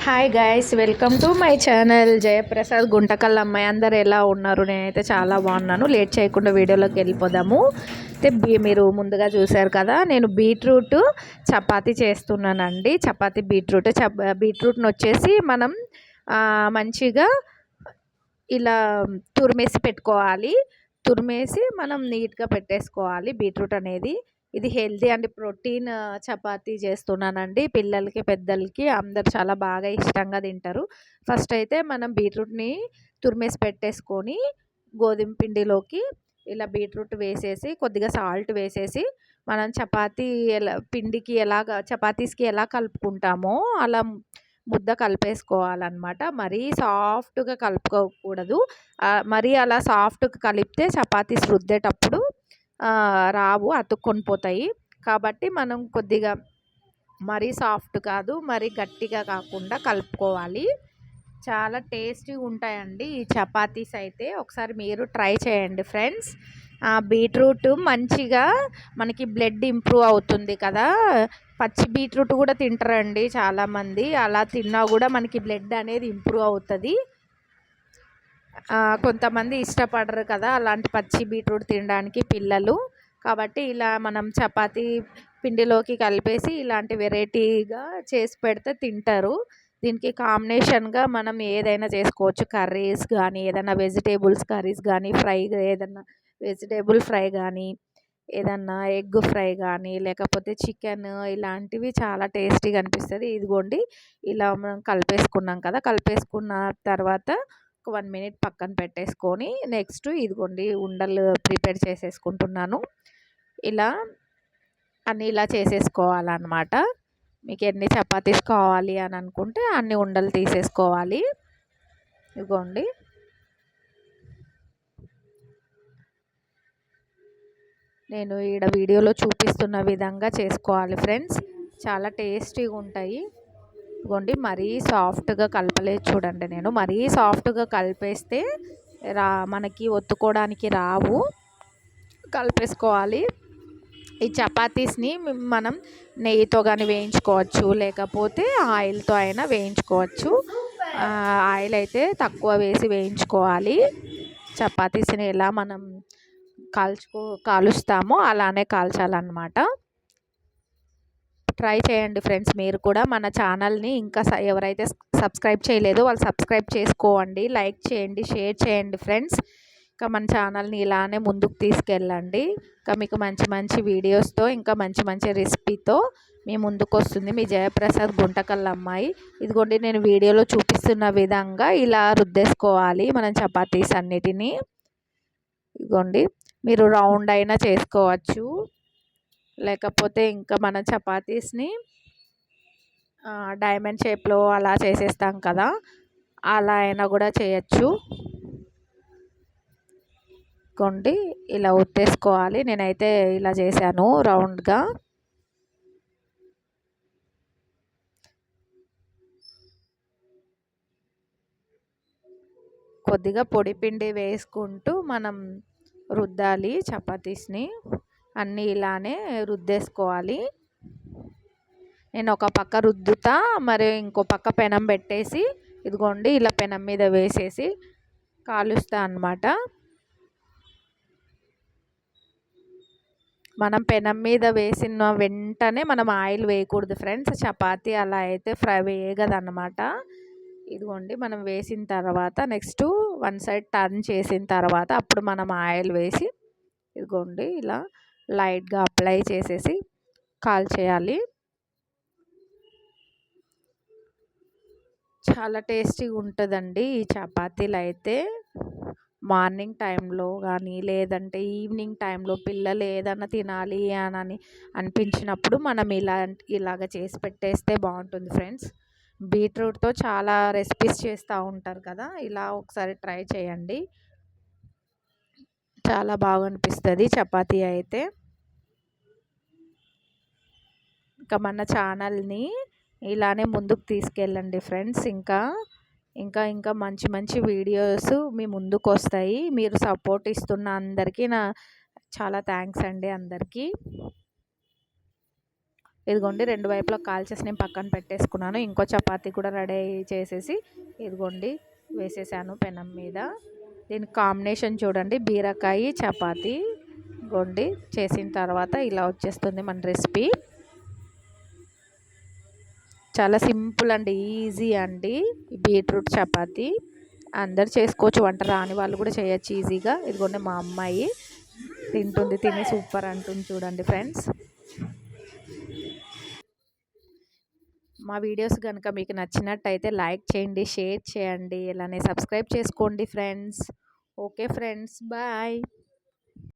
Hi guys, welcome to my channel Jayaprasad Guntakal అమ్మాయి. అందరు ఎలా ఉన్నారు? నేనైతే చాలా బాగున్నాను. లేట్ చేయకుండా వీడియోలోకి వెళ్ళిపోదాము. అయితే మీరు ముందుగా చూశారు కదా, నేను బీట్రూట్ చపాతీ చేస్తున్నానండి. చపాతీ బీట్రూట్ని వచ్చేసి మనం మంచిగా ఇలా తురిమేసి పెట్టుకోవాలి. తురిమేసి మనం నీట్గా పెట్టేసుకోవాలి బీట్రూట్ అనేది. ఇది హెల్తీ అండ్ ప్రోటీన్ చపాతీ చేస్తున్నానండి. పిల్లలకి పెద్దలకి అందరు చాలా బాగా ఇష్టంగా తింటారు. ఫస్ట్ అయితే మనం బీట్రూట్ని తురిమేసి పెట్టేసుకొని గోధుమ పిండిలోకి ఇలా బీట్రూట్ వేసేసి కొద్దిగా సాల్ట్ వేసేసి మనం చపాతీ పిండికి చపాతీస్కి ఎలా కలుపుకుంటామో అలా ముద్ద కలిపేసుకోవాలన్నమాట. మరీ సాఫ్ట్గా కలుపుకోకూడదు. మరీ అలా సాఫ్ట్గా కలిపితే చపాతీస్ రుద్దేటప్పుడు రావు, అతుక్కొని పోతాయి. కాబట్టి మనం కొద్దిగా మరీ సాఫ్ట్ కాదు, మరీ గట్టిగా కాకుండా కలుపుకోవాలి. చాలా టేస్టీగా ఉంటాయండి ఈ చపాతీస్ అయితే. ఒకసారి మీరు ట్రై చేయండి ఫ్రెండ్స్. బీట్రూట్ మంచిగా మనకి బ్లడ్ ఇంప్రూవ్ అవుతుంది కదా. పచ్చి బీట్రూట్ కూడా తింటారండి చాలామంది. అలా తిన్నా కూడా మనకి బ్లడ్ అనేది ఇంప్రూవ్ అవుతుంది. కొంతమంది ఇష్టపడరు కదా అలాంటి పచ్చి బీట్రూట్ తినడానికి పిల్లలు. కాబట్టి ఇలా మనం చపాతీ పిండిలోకి కలిపేసి ఇలాంటి వెరైటీగా చేసి పెడితే తింటారు. దీనికి కాంబినేషన్గా మనం ఏదైనా చేసుకోవచ్చు. కర్రీస్ కానీ, ఏదైనా వెజిటేబుల్స్ కర్రీస్ కానీ, ఏదన్నా వెజిటేబుల్ ఫ్రై కానీ, ఏదన్నా ఎగ్ ఫ్రై కానీ, లేకపోతే చికెన్, ఇలాంటివి చాలా టేస్టీగా అనిపిస్తుంది. ఇదిగోండి ఇలా మనం కలిపేసుకున్నాం కదా. కలిపేసుకున్న తర్వాత ఒక 1 మినిట్ పక్కన పెట్టేసుకొని నెక్స్ట్ ఇదిగోండి ఉండలు ప్రిపేర్ చేసేసుకుంటున్నాను. ఇలా అన్నీ ఇలా చేసేసుకోవాలన్నమాట. మీకు ఎన్ని చపాతీస్ కావాలి అని అనుకుంటే అన్ని ఉండలు తీసేసుకోవాలి. ఇదిగోండి నేను ఈడ వీడియోలో చూపిస్తున్న విధంగా చేసుకోవాలి ఫ్రెండ్స్. చాలా టేస్టీగా ఉంటాయి. ఇదిగోండి మరీ సాఫ్ట్గా కలపలేదు చూడండి. నేను మరీ సాఫ్ట్గా కలిపేస్తే మనకి ఒత్తుకోవడానికి రావు. కలిపేసుకోవాలి. ఈ చపాతీస్ని మనం నెయ్యితో కానీ వేయించుకోవచ్చు, లేకపోతే ఆయిల్తో అయినా వేయించుకోవచ్చు. ఆయిల్ అయితే తక్కువ వేసి వేయించుకోవాలి. చపాతీస్ని ఎలా మనం కాలుస్తామో అలానే కాల్చాలన్నమాట. ట్రై చేయండి ఫ్రెండ్స్ మీరు కూడా. మన ఛానల్ని ఇంకా ఎవరైతే సబ్స్క్రైబ్ చేయలేదో వాళ్ళు సబ్స్క్రైబ్ చేసుకోండి, లైక్ చేయండి, షేర్ చేయండి ఫ్రెండ్స్. ఇంకా మన ఛానల్ని ఇలానే ముందుకు తీసుకెళ్ళండి. ఇంకా మీకు మంచి మంచి వీడియోస్తో, ఇంకా మంచి మంచి రెసిపీతో మీ ముందుకు వస్తుంది మీ జయప్రసాద్ గుంటకల్ అమ్మాయి. ఇదిగోండి నేను వీడియోలో చూపిస్తున్న విధంగా ఇలా రుద్దేసుకోవాలి మనం చపాతీస్ అన్నిటినీ. ఇదిగోండి మీరు రౌండ్ అయినా చేసుకోవచ్చు, లేకపోతే ఇంకా మన చపాతీస్ని డైమండ్ షేప్లో అలా చేసేస్తాం కదా, అలా అయినా కూడా చేయొచ్చు. కొండి ఇలా ఒత్తేసుకోవాలి. నేనైతే ఇలా చేశాను రౌండ్గా. కొద్దిగా పొడి పిండి వేసుకుంటూ మనం రుద్దాలి చపాతీస్ని. అన్నీ ఇలానే రుద్దేసుకోవాలి. నేను ఒక పక్క రుద్దుతా, మరి ఇంకో పక్క పెనం పెట్టేసి ఇదిగోండి ఇలా పెనం మీద వేసేసి కాలుస్తా అన్నమాట. మనం పెనం మీద వేసిన వెంటనే మనం ఆయిల్ వేయకూడదు ఫ్రెండ్స్. చపాతీ అలా అయితే వేగదన్నమాట. ఇదిగోండి మనం వేసిన తర్వాత నెక్స్ట్ 1 సైడ్ టర్న్ చేసిన తర్వాత అప్పుడు మనం ఆయిల్ వేసి ఇదిగోండి ఇలా లైట్గా అప్లై చేసేసి కాల్చేయాలి. చాలా టేస్టీగా ఉంటుందండి ఈ చపాతీలు అయితే. మార్నింగ్ టైంలో కానీ, లేదంటే ఈవినింగ్ టైంలో పిల్లలు ఏదైనా తినాలి అని అనిపించినప్పుడు మనం ఇలాగ చేసి పెట్టేస్తే బాగుంటుంది ఫ్రెండ్స్. బీట్రూట్తో చాలా రెసిపీస్ చేస్తూ ఉంటారు కదా, ఇలా ఒకసారి ట్రై చేయండి. చాలా బాగా అనిపిస్తుంది చపాతీ అయితే. ఇంకా మన ఛానల్ని ఇలానే ముందుకు తీసుకెళ్ళండి ఫ్రెండ్స్. ఇంకా ఇంకా ఇంకా మంచి మంచి వీడియోస్ మీ ముందుకు వస్తాయి. మీరు సపోర్ట్ ఇస్తున్న అందరికీ చాలా థ్యాంక్స్ అండి అందరికీ. ఇదిగోండి 2 వైపులా కాల్చేసి నేను పక్కన పెట్టేసుకున్నాను. ఇంకో చపాతీ కూడా రెడీ చేసేసి ఇదిగోండి వేసేసాను పెనం మీద. దీని కాంబినేషన్ చూడండి, బీరకాయ చపాతీ గోండి చేసిన తర్వాత ఇలా వచ్చేస్తుంది మన రెసిపీ. చాలా సింపుల్ అండి, ఈజీ అండి. బీట్రూట్ చపాతీ అందరు చేసుకోవచ్చు, వంట రాని వాళ్ళు కూడా చేయొచ్చు ఈజీగా. ఇదిగోండి మా అమ్మాయి తింటుంది, తిని సూపర్ అంటుంది చూడండి ఫ్రెండ్స్. మా వీడియోస్ కనుక మీకు నచ్చినట్టయితే లైక్ చేయండి, షేర్ చేయండి, ఇలానే సబ్స్క్రైబ్ చేసుకోండి ఫ్రెండ్స్. Okay friends, bye.